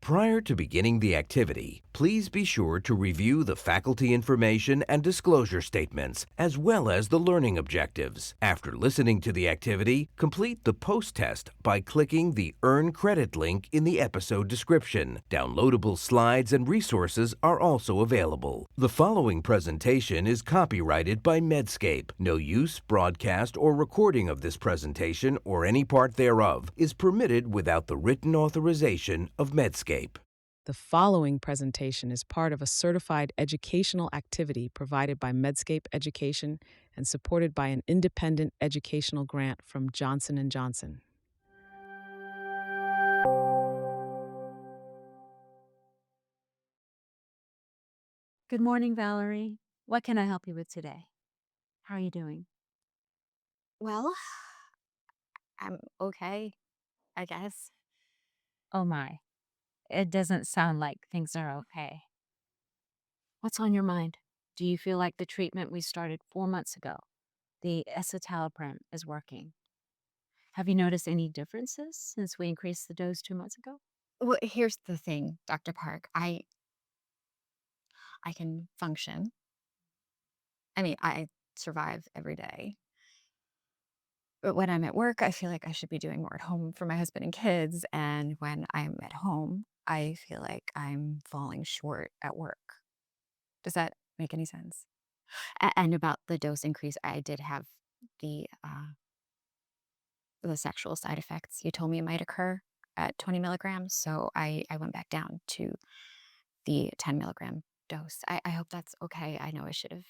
Prior to beginning the activity, please be sure to review the faculty information and disclosure statements, as well as the learning objectives. After listening to the activity, complete the post-test by clicking the Earn Credit link in the episode description. Downloadable slides and resources are also available. The following presentation is copyrighted by Medscape. No use, broadcast, or recording of this presentation or any part thereof is permitted without the written authorization of Medscape. The following presentation is part of a certified educational activity provided by Medscape Education and supported by an independent educational grant from Johnson & Johnson. Good morning, Valerie. What can I help you with today? How are you doing? Well, I'm okay, I guess. Oh my, it doesn't sound like things are okay. What's on your mind? Do you feel like the treatment we started 4 months ago, the escitalopram, is working? Have you noticed any differences since we increased the dose 2 months ago? Well, here's the thing, Dr. Park. I can function. I mean, I survive every day. But when I'm at work, I feel like I should be doing more at home for my husband and kids. And when I'm at home, I feel like I'm falling short at work. Does that make any sense? And about the dose increase, I did have the the sexual side effects you told me might occur at 20 milligrams. So I went back down to the 10 milligram dose. I hope that's okay. I know I should have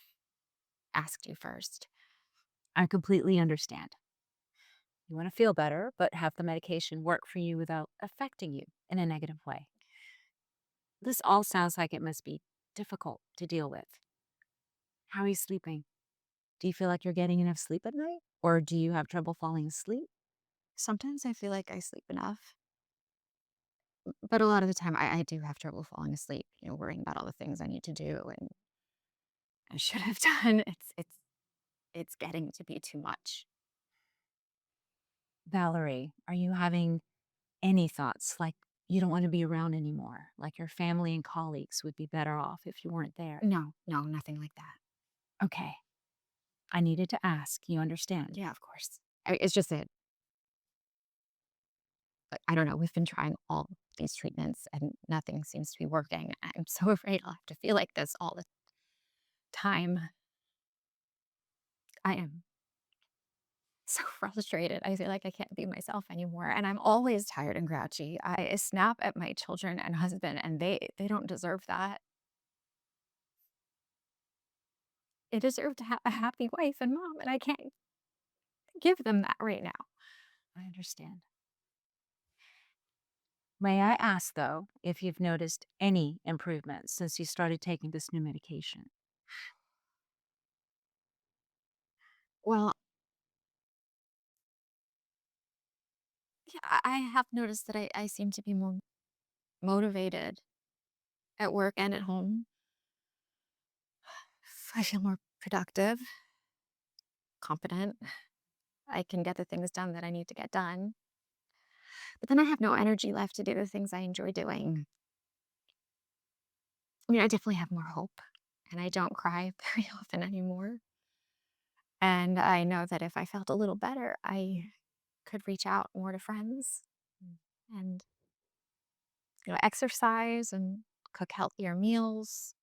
asked you first. I completely understand. You want to feel better, but have the medication work for you without affecting you in a negative way. This all sounds like it must be difficult to deal with. How are you sleeping? Do you feel like you're getting enough sleep at night? Or do you have trouble falling asleep? Sometimes I feel like I sleep enough, but a lot of the time I do have trouble falling asleep, worrying about all the things I need to do and I should have done. It's getting to be too much. Valerie, are you having any thoughts like you don't want to be around anymore? Like your family and colleagues would be better off if you weren't there? No, no, nothing like that. Okay. I needed to ask. You understand? Yeah, of course. It's just that, like, I don't know. We've been trying all these treatments and nothing seems to be working. I'm so afraid I'll have to feel like this all the time. I am so frustrated. I feel like I can't be myself anymore. And I'm always tired and grouchy. I snap at my children and husband, and they don't deserve that. They deserve to have a happy wife and mom, and I can't give them that right now. I understand. May I ask, though, if you've noticed any improvements since you started taking this new medication? Well, yeah, I have noticed that I seem to be more motivated at work and at home. I feel more productive, competent. I can get the things done that I need to get done. But then I have no energy left to do the things I enjoy doing. I mean, I definitely have more hope, and I don't cry very often anymore. And I know that if I felt a little better, I could reach out more to friends and exercise and cook healthier meals,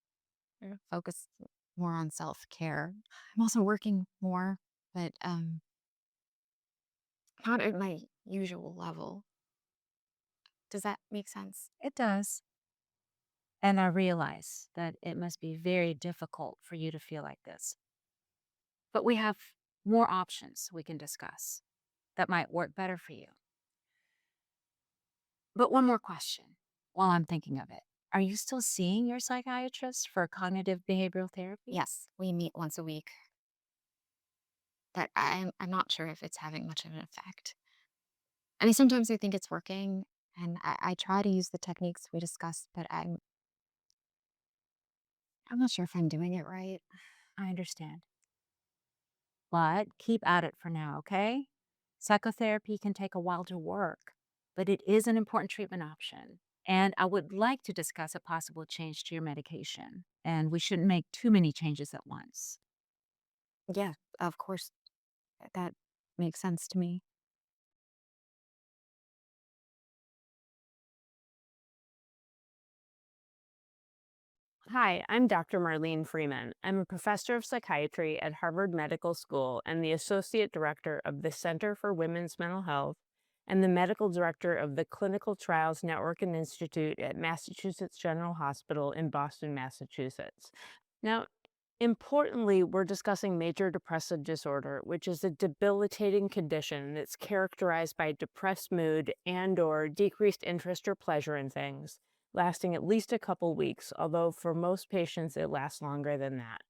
focus more on self-care. I'm also working more, but not at my usual level. Does that make sense? It does. And I realize that it must be very difficult for you to feel like this. But we have more options we can discuss that might work better for you. But one more question while I'm thinking of it. Are you still seeing your psychiatrist for cognitive behavioral therapy? Yes, we meet once a week, but I'm not sure if it's having much of an effect. I mean, sometimes I think it's working, and I try to use the techniques we discussed, but I'm not sure if I'm doing it right. I understand. But keep at it for now, okay? Psychotherapy can take a while to work, but it is an important treatment option. And I would like to discuss a possible change to your medication. And we shouldn't make too many changes at once. Yeah, of course, that makes sense to me. Hi, I'm Dr. Marlene Freeman. I'm a professor of psychiatry at Harvard Medical School and the associate director of the Center for Women's Mental Health and the medical director of the Clinical Trials Network and Institute at Massachusetts General Hospital in Boston, Massachusetts. Now, importantly, we're discussing major depressive disorder, which is a debilitating condition that's characterized by depressed mood and/or decreased interest or pleasure in things, lasting at least a couple weeks, although for most patients it lasts longer than that.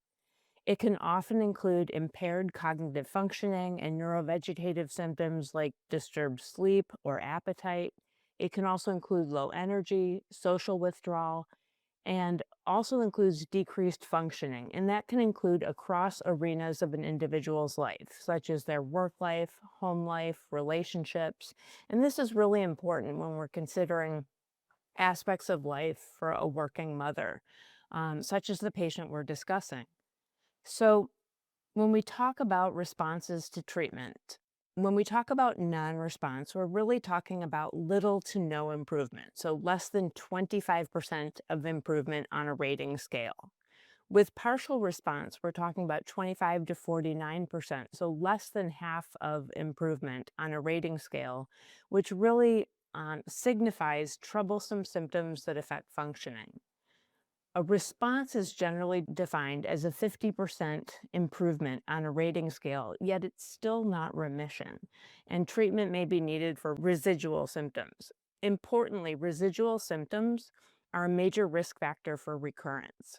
It can often include impaired cognitive functioning and neurovegetative symptoms like disturbed sleep or appetite. It can also include low energy, social withdrawal, and also includes decreased functioning. And that can include across arenas of an individual's life, such as their work life, home life, relationships. And this is really important when we're considering aspects of life for a working mother, such as the patient we're discussing. So, when we talk about responses to treatment, when we talk about non response, we're really talking about little to no improvement. So, less than 25% of improvement on a rating scale. With partial response, we're talking about 25 to 49%, so less than half of improvement on a rating scale, which really signifies troublesome symptoms that affect functioning. A response is generally defined as a 50% improvement on a rating scale, yet it's still not remission, and treatment may be needed for residual symptoms. Importantly, residual symptoms are a major risk factor for recurrence.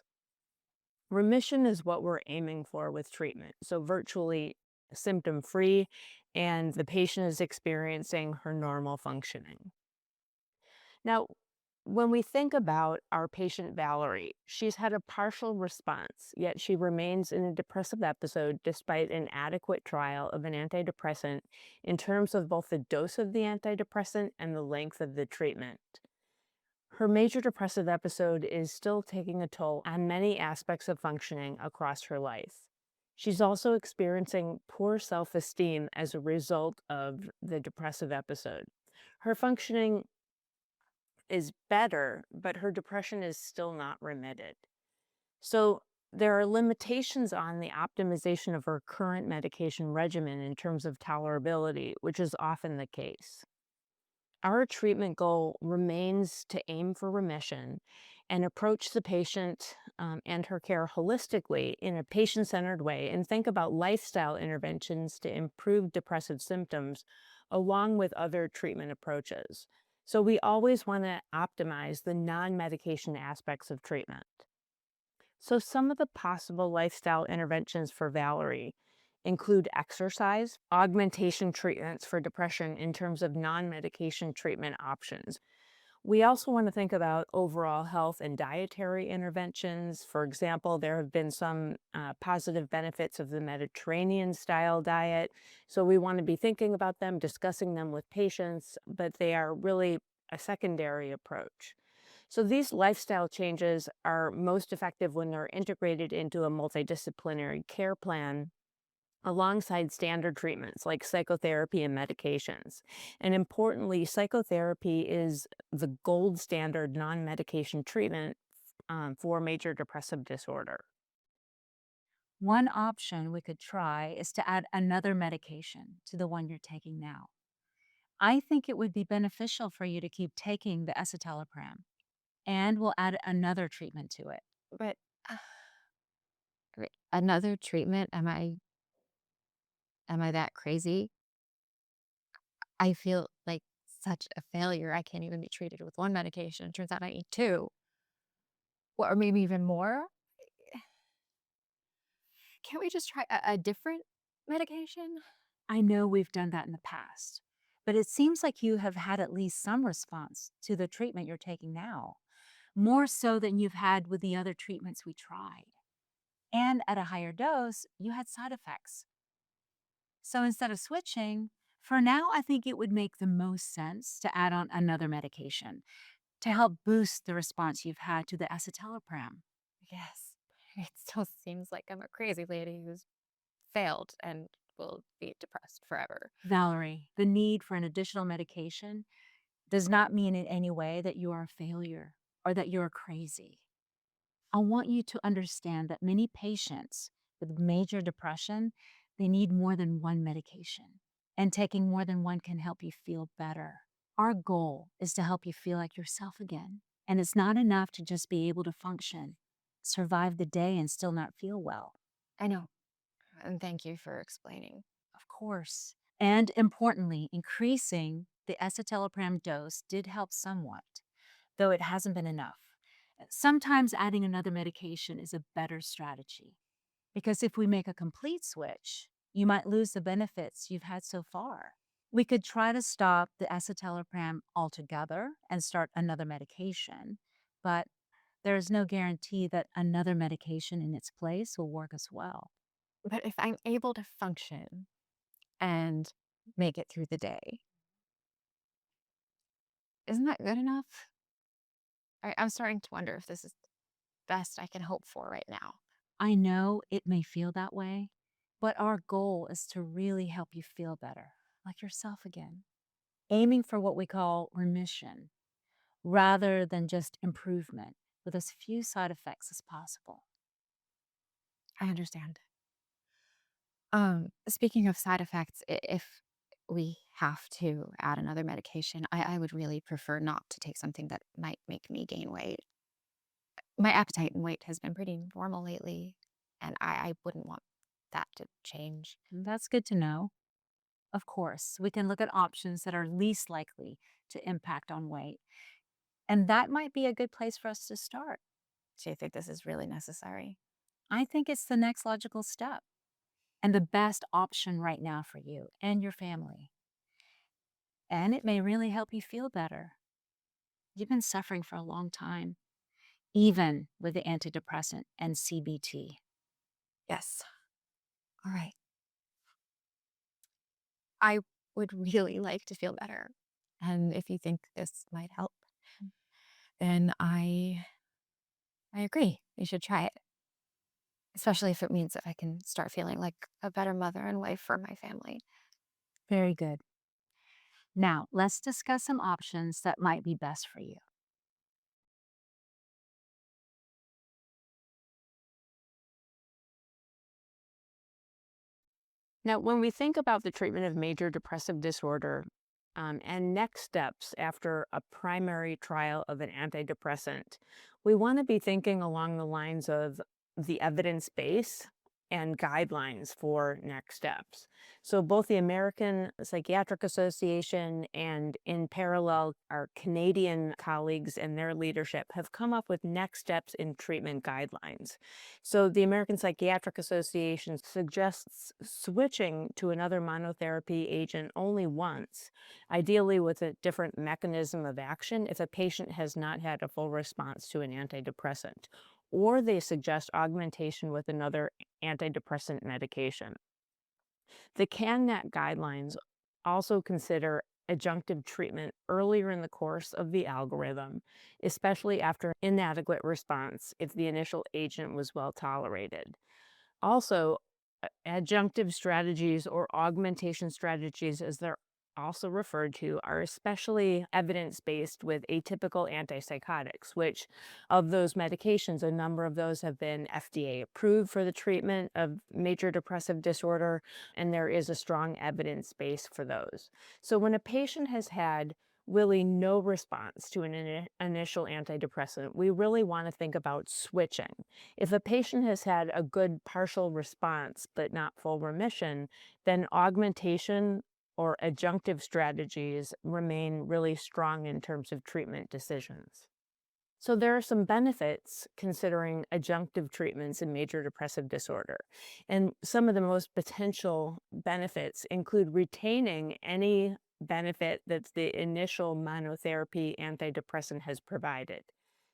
Remission is what we're aiming for with treatment, so virtually symptom free, and the patient is experiencing her normal functioning. Now, when we think about our patient Valerie, she's had a partial response, yet she remains in a depressive episode despite an adequate trial of an antidepressant in terms of both the dose of the antidepressant and the length of the treatment. Her major depressive episode is still taking a toll on many aspects of functioning across her life. She's also experiencing poor self esteem as a result of the depressive episode. Her functioning is better, but her depression is still not remitted. So there are limitations on the optimization of her current medication regimen in terms of tolerability, which is often the case. Our treatment goal remains to aim for remission and approach the patient and her care holistically in a patient centered way and think about lifestyle interventions to improve depressive symptoms along with other treatment approaches. So, we always want to optimize the non medication aspects of treatment. So, some of the possible lifestyle interventions for Valerie include exercise, augmentation treatments for depression in terms of non medication treatment options. We also want to think about overall health and dietary interventions. For example, there have been some positive benefits of the Mediterranean style diet. So we want to be thinking about them, discussing them with patients, but they are really a secondary approach. So these lifestyle changes are most effective when they're integrated into a multidisciplinary care plan alongside standard treatments like psychotherapy and medications. And importantly, psychotherapy is the gold standard non medication treatment for major depressive disorder. One option we could try is to add another medication to the one you're taking now. I think it would be beneficial for you to keep taking the escitalopram, and we'll add another treatment to it. But another treatment, am I that crazy? I feel like such a failure. I can't even be treated with one medication. Turns out I need two, or maybe even more. Can't we just try a different medication? I know we've done that in the past, but it seems like you have had at least some response to the treatment you're taking now, more so than you've had with the other treatments we tried. And at a higher dose, you had side effects. So instead of switching, for now, I think it would make the most sense to add on another medication. to help boost the response you've had to the escitalopram. Yes. It still seems like I'm a crazy lady who's failed and will be depressed forever. Valerie, the need for an additional medication does not mean in any way that you are a failure or that you're crazy. I want you to understand that many patients with major depression, they need more than one medication. And taking more than one can help you feel better. Our goal is to help you feel like yourself again. And it's not enough to just be able to function, survive the day, and still not feel well. I know. And thank you for explaining. Of course. And importantly, increasing the escitalopram dose did help somewhat, though it hasn't been enough. Sometimes adding another medication is a better strategy because if we make a complete switch, you might lose the benefits you've had so far. We could try to stop the escitalopram altogether and start another medication, but there is no guarantee that another medication in its place will work as well. But if I'm able to function and make it through the day, isn't that good enough? I'm starting to wonder if this is the best I can hope for right now. I know it may feel that way, but our goal is to really help you feel better, like yourself again, aiming for what we call remission rather than just improvement with as few side effects as possible. I understand. Speaking of side effects, if we have to add another medication, I would really prefer not to take something that might make me gain weight. My appetite and weight has been pretty normal lately, and I wouldn't want that to change. That's good to know. Of course, we can look at options that are least likely to impact on weight, and that might be a good place for us to start. Do you think this is really necessary? I think it's the next logical step and the best option right now for you and your family. And it may really help you feel better. You've been suffering for a long time, even with the antidepressant and CBT. Yes. All right. I would really like to feel better. And if you think this might help, then I agree. You should try it. Especially if it means that I can start feeling like a better mother and wife for my family. Very good. Now, let's discuss some options that might be best for you. Now, when we think about the treatment of major depressive disorder and next steps after a primary trial of an antidepressant, we want to be thinking along the lines of the evidence base and guidelines for next steps. So, both the American Psychiatric Association and in parallel, our Canadian colleagues and their leadership have come up with next steps in treatment guidelines. So, the American Psychiatric Association suggests switching to another monotherapy agent only once, ideally with a different mechanism of action if a patient has not had a full response to an antidepressant. Or they suggest augmentation with another antidepressant medication. The CANNET guidelines also consider adjunctive treatment earlier in the course of the algorithm, especially after inadequate response if the initial agent was well tolerated. Also, adjunctive strategies or augmentation strategies, as they're also referred to, are especially evidence-based with atypical antipsychotics, which of those medications, a number of those have been FDA approved for the treatment of major depressive disorder, and there is a strong evidence base for those. So when a patient has had really no response to an initial antidepressant, we really want to think about switching. If a patient has had a good partial response but not full remission, then augmentation or adjunctive strategies remain really strong in terms of treatment decisions. So there are some benefits considering adjunctive treatments in major depressive disorder. And some of the most potential benefits include retaining any benefit that the initial monotherapy antidepressant has provided.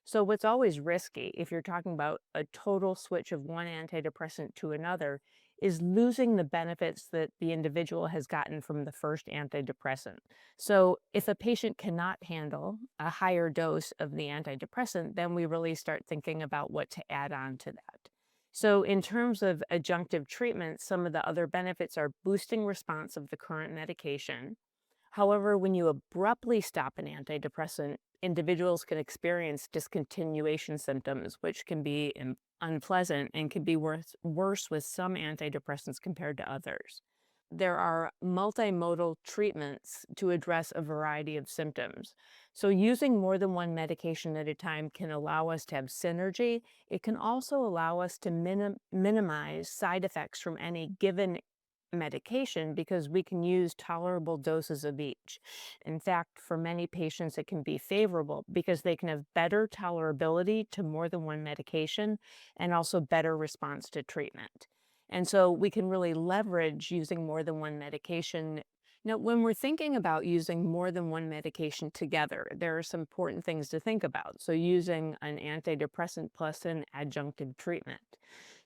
So what's always risky if you're talking about a total switch of one antidepressant to another is losing the benefits that the individual has gotten from the first antidepressant. So if a patient cannot handle a higher dose of the antidepressant, then we really start thinking about what to add on to that. So in terms of adjunctive treatment, some of the other benefits are boosting response of the current medication. However, when you abruptly stop an antidepressant, individuals can experience discontinuation symptoms, which can be unpleasant and can be worse with some antidepressants compared to others. There are multimodal treatments to address a variety of symptoms. So, using more than one medication at a time can allow us to have synergy. It can also allow us to minimize side effects from any given medication because we can use tolerable doses of each. In fact, for many patients, it can be favorable because they can have better tolerability to more than one medication and also better response to treatment. And so we can really leverage using more than one medication. Now, when we're thinking about using more than one medication together, there are some important things to think about. So, using an antidepressant plus an adjunctive treatment.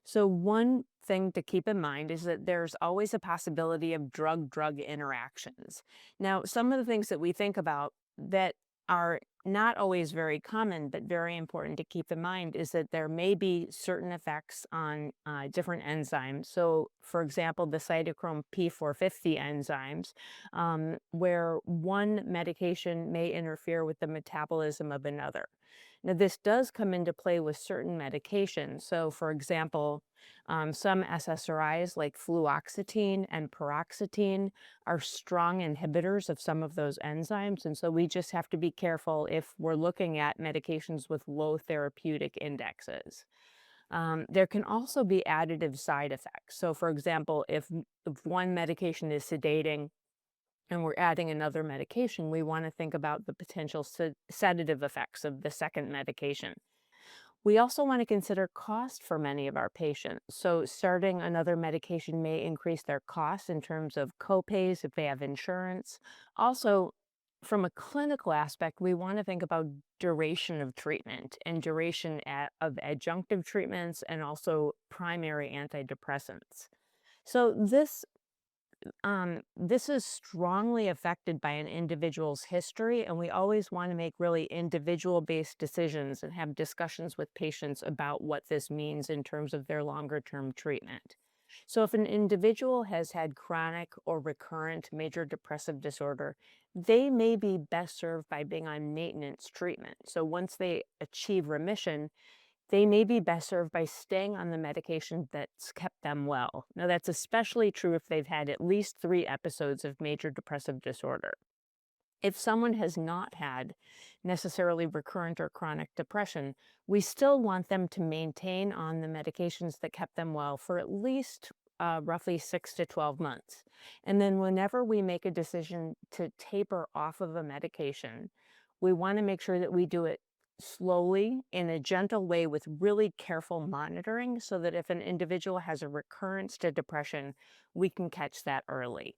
So, one thing to keep in mind is that there's always a possibility of drug-drug interactions. Now, some of the things that we think about that are not always very common, but very important to keep in mind is that there may be certain effects on different enzymes. So, for example, the cytochrome P450 enzymes, where one medication may interfere with the metabolism of another. Now, this does come into play with certain medications. So, for example, some SSRIs like fluoxetine and paroxetine are strong inhibitors of some of those enzymes. And so we just have to be careful if we're looking at medications with low therapeutic indexes. There can also be additive side effects. So, for example, if one medication is sedating and we're adding another medication, we want to think about the potential sedative effects of the second medication. We also want to consider cost for many of our patients. So, starting another medication may increase their costs in terms of copays if they have insurance. Also, from a clinical aspect, we want to think about duration of treatment and duration of adjunctive treatments and also primary antidepressants. So, this is strongly affected by an individual's history, and we always want to make really individual-based decisions and have discussions with patients about what this means in terms of their longer-term treatment. So if an individual has had chronic or recurrent major depressive disorder, they may be best served by being on maintenance treatment. So once they achieve remission, they may be best served by staying on the medication that's kept them well. Now, that's especially true if they've had at least 3 episodes of major depressive disorder. If someone has not had necessarily recurrent or chronic depression, we still want them to maintain on the medications that kept them well for at least roughly 6 to 12 months. And then whenever we make a decision to taper off of a medication, we want to make sure that we do it slowly in a gentle way with really careful monitoring so that if an individual has a recurrence to depression, we can catch that early.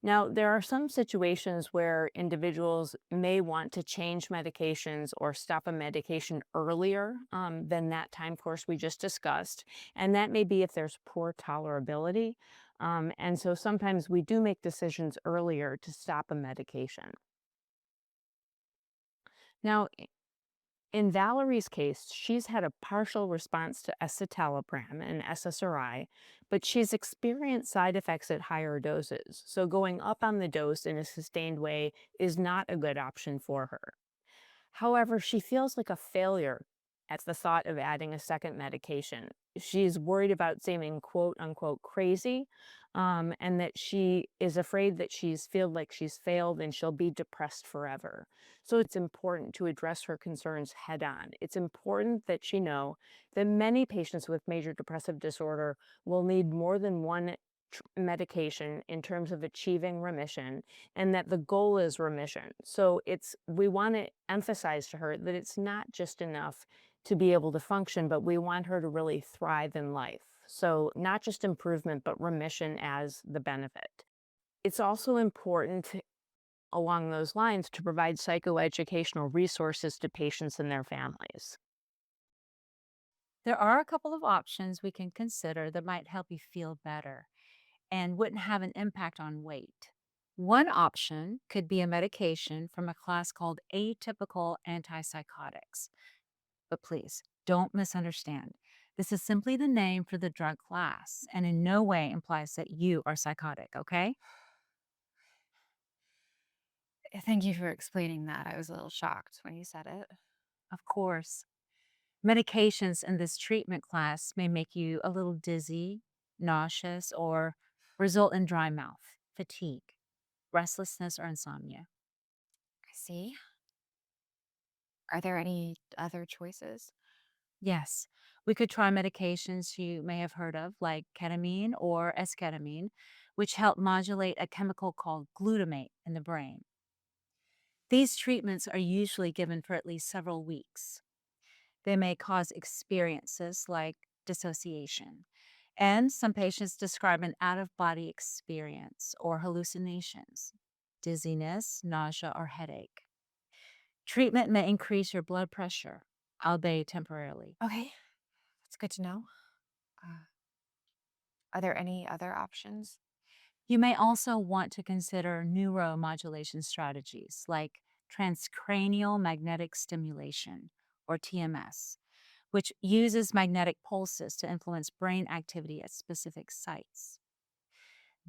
Now, there are some situations where individuals may want to change medications or stop a medication earlier than that time course we just discussed. And that may be if there's poor tolerability. And so sometimes we do make decisions earlier to stop a medication. Now, in Valerie's case, she's had a partial response to escitalopram, an SSRI, but she's experienced side effects at higher doses. So going up on the dose in a sustained way is not a good option for her. However, she feels like a failure at the thought of adding a second medication. She's worried about seeming quote unquote crazy, and that she is afraid that she's feel like she's failed and she'll be depressed forever. So it's important to address her concerns head on. It's important that she know that many patients with major depressive disorder will need more than one medication in terms of achieving remission, and that the goal is remission. So we want to emphasize to her that it's not just enough to be able to function, but we want her to really thrive in life. So not just improvement, but remission as the benefit. It's also important along those lines to provide psychoeducational resources to patients and their families. There are a couple of options we can consider that might help you feel better and wouldn't have an impact on weight. One option could be a medication from a class called atypical antipsychotics. But please, don't misunderstand. This is simply the name for the drug class and in no way implies that you are psychotic, okay? Thank you for explaining that. I was a little shocked when you said it. Of course. Medications in this treatment class may make you a little dizzy, nauseous, or result in dry mouth, fatigue, restlessness, or insomnia. I see. Are there any other choices? Yes, we could try medications you may have heard of, like ketamine or esketamine, which help modulate a chemical called glutamate in the brain. These treatments are usually given for at least several weeks. They may cause experiences like dissociation, and some patients describe an out of body experience or hallucinations, dizziness, nausea, or headache. Treatment may increase your blood pressure, albeit temporarily. Okay, that's good to know. Uh, are there any other options? You may also want to consider neuromodulation strategies like transcranial magnetic stimulation, or TMS, which uses magnetic pulses to influence brain activity at specific sites.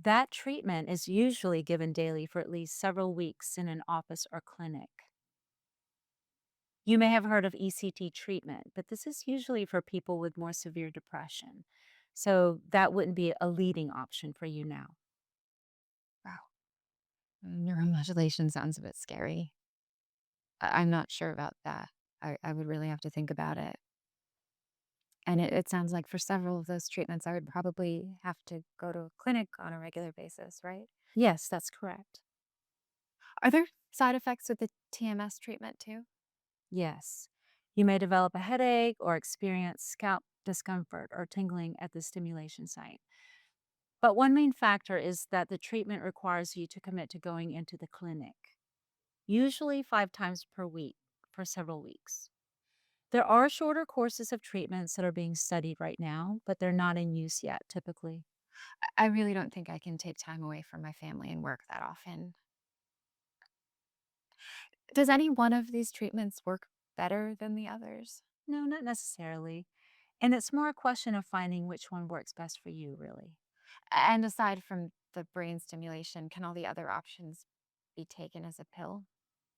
That treatment is usually given daily for at least several weeks in an office or clinic. You may have heard of ECT treatment, but this is usually for people with more severe depression. So that wouldn't be a leading option for you now. Wow. Neuromodulation sounds a bit scary. I'm not sure about that. I would really have to think about it. And it sounds like for several of those treatments, I would probably have to go to a clinic on a regular basis, right? Yes, that's correct. Are there side effects with the TMS treatment too? Yes. You may develop a headache or experience scalp discomfort or tingling at the stimulation site. But one main factor is that the treatment requires you to commit to going into the clinic, usually 5 times per week for several weeks. There are shorter courses of treatments that are being studied right now, but they're not in use yet typically. I really don't think I can take time away from my family and work that often. Does any one of these treatments work better than the others? No, not necessarily. And it's more a question of finding which one works best for you, really. And aside from the brain stimulation, can all the other options be taken as a pill?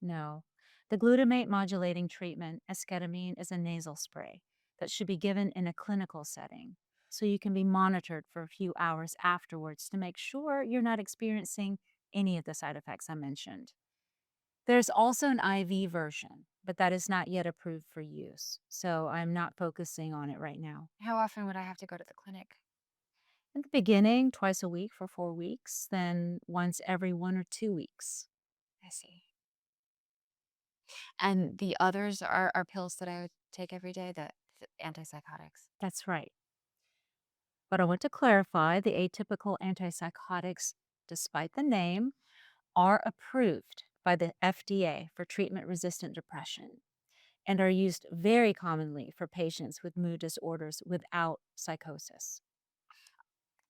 No. The glutamate modulating treatment, esketamine, is a nasal spray that should be given in a clinical setting. So you can be monitored for a few hours afterwards to make sure you're not experiencing any of the side effects I mentioned. There's also an IV version, but that is not yet approved for use. So I'm not focusing on it right now. How often would I have to go to the clinic? In the beginning, twice a week for 4 weeks, then once every 1 or 2 weeks. I see. And the others are pills that I would take every day, the antipsychotics. That's right. But I want to clarify the atypical antipsychotics, despite the name, are approved by the FDA for treatment resistant depression and are used very commonly for patients with mood disorders without psychosis.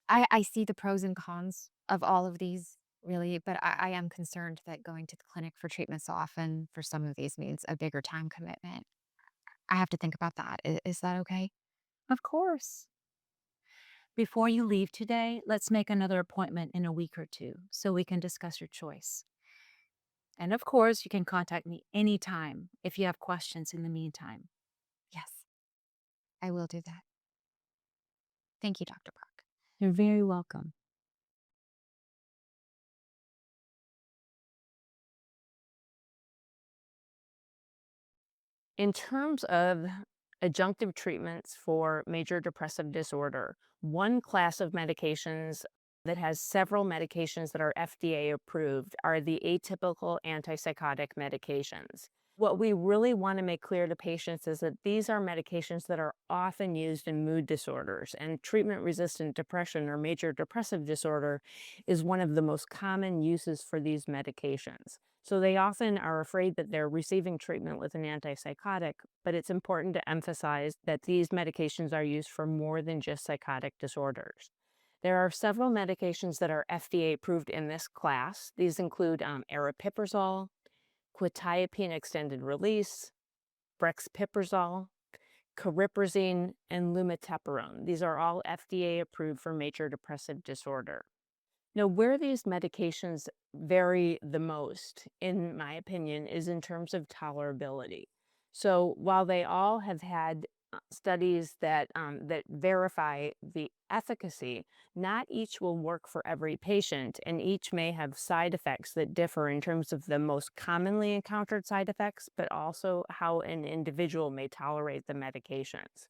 I see the pros and cons of all of these, really, but I am concerned that going to the clinic for treatment so often for some of these means a bigger time commitment. I have to think about that. Is that okay? Of course. Before you leave today, let's make another appointment in a week or two so we can discuss your choice. And of course, you can contact me anytime if you have questions in the meantime. Yes, I will do that. Thank you, Dr. Park. You're very welcome. In terms of adjunctive treatments for major depressive disorder, one class of medications that has several medications that are FDA approved are the atypical antipsychotic medications. What we really want to make clear to patients is that these are medications that are often used in mood disorders, and treatment-resistant depression or major depressive disorder is one of the most common uses for these medications. So they often are afraid that they're receiving treatment with an antipsychotic, but it's important to emphasize that these medications are used for more than just psychotic disorders. There are several medications that are FDA approved in this class. These include aripiprazole, quetiapine extended release, brexpiprazole, cariprazine, and lumateperone. These are all FDA approved for major depressive disorder. Now, where these medications vary the most, in my opinion, is in terms of tolerability. So while they all have had studies that verify the efficacy, not each will work for every patient, and each may have side effects that differ in terms of the most commonly encountered side effects, but also how an individual may tolerate the medications.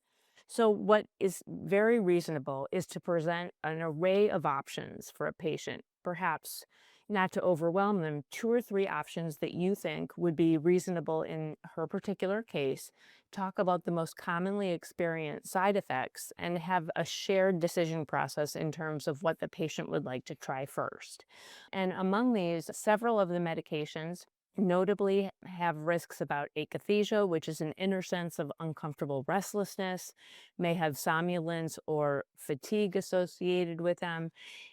So, what is very reasonable is to present an array of options for a patient, perhaps not to overwhelm them, two or three options that you think would be reasonable in her particular case. Talk about the most commonly experienced side effects and have a shared decision process in terms of what the patient would like to try first. And among these, several of the medications notably have risks about akathisia, which is an inner sense of uncomfortable restlessness, may have somnolence or fatigue associated with them,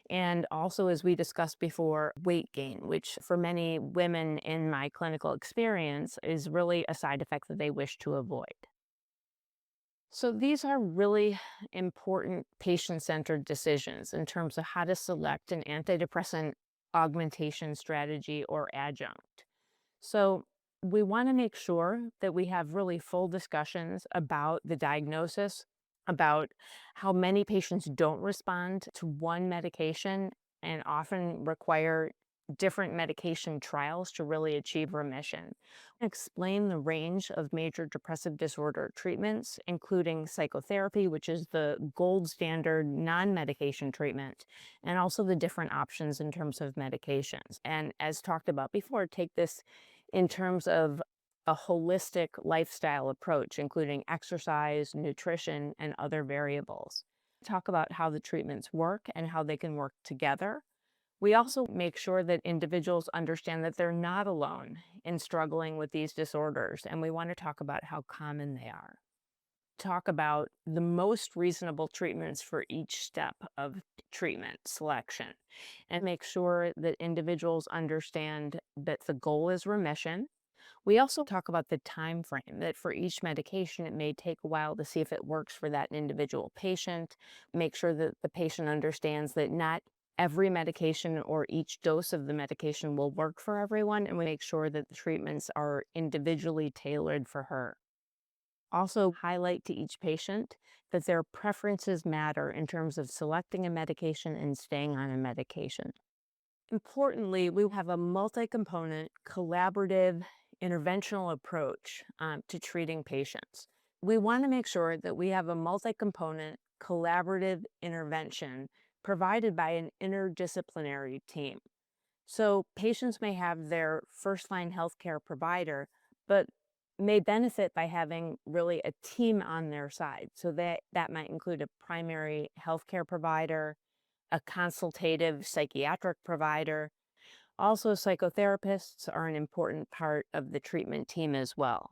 and also, as we discussed before, weight gain, which for many women in my clinical experience is really a side effect that they wish to avoid. So these are really important patient-centered decisions in terms of how to select an antidepressant augmentation strategy or adjunct. So we want to make sure that we have really full discussions about the diagnosis, about how many patients don't respond to one medication and often require different medication trials to really achieve remission. Explain the range of major depressive disorder treatments, including psychotherapy, which is the gold standard non-medication treatment, and also the different options in terms of medications. And as talked about before, take this in terms of a holistic lifestyle approach, including exercise, nutrition, and other variables. Talk about how the treatments work and how they can work together. We also make sure that individuals understand that they're not alone in struggling with these disorders, and we want to talk about how common they are. Talk about the most reasonable treatments for each step of treatment selection, and make sure that individuals understand that the goal is remission. We also talk about the time frame, that for each medication, it may take a while to see if it works for that individual patient. Make sure that the patient understands that not every medication or each dose of the medication will work for everyone, and we make sure that the treatments are individually tailored for her. Also, highlight to each patient that their preferences matter in terms of selecting a medication and staying on a medication. Importantly, we have a multi-component, collaborative, interventional approach to treating patients. We want to make sure that we have a multi-component, collaborative intervention provided by an interdisciplinary team. So patients may have their first-line healthcare provider, but may benefit by having really a team on their side. So that might include a primary healthcare provider, a consultative psychiatric provider. Also, psychotherapists are an important part of the treatment team as well.